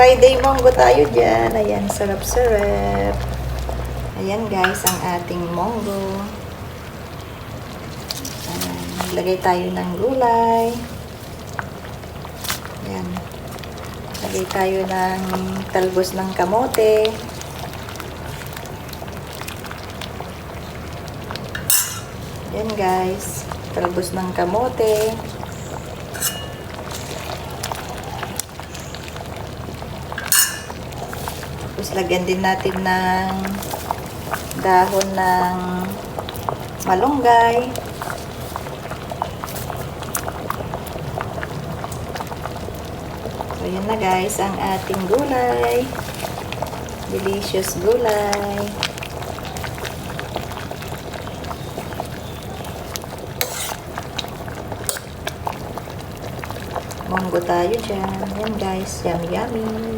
Friday monggo tayo dyan. Ayan, sarap-sarap. Ayan guys, ang ating monggo. Lagay tayo ng gulay. Ayan. Lagay tayo ng talbos ng kamote. Ayan guys, talbos ng kamote. Tapos lagyan din natin ng dahon ng malunggay. So, yan na guys, ang ating gulay. Delicious gulay. Monggo tayo dyan. Yan guys, yummy yummy.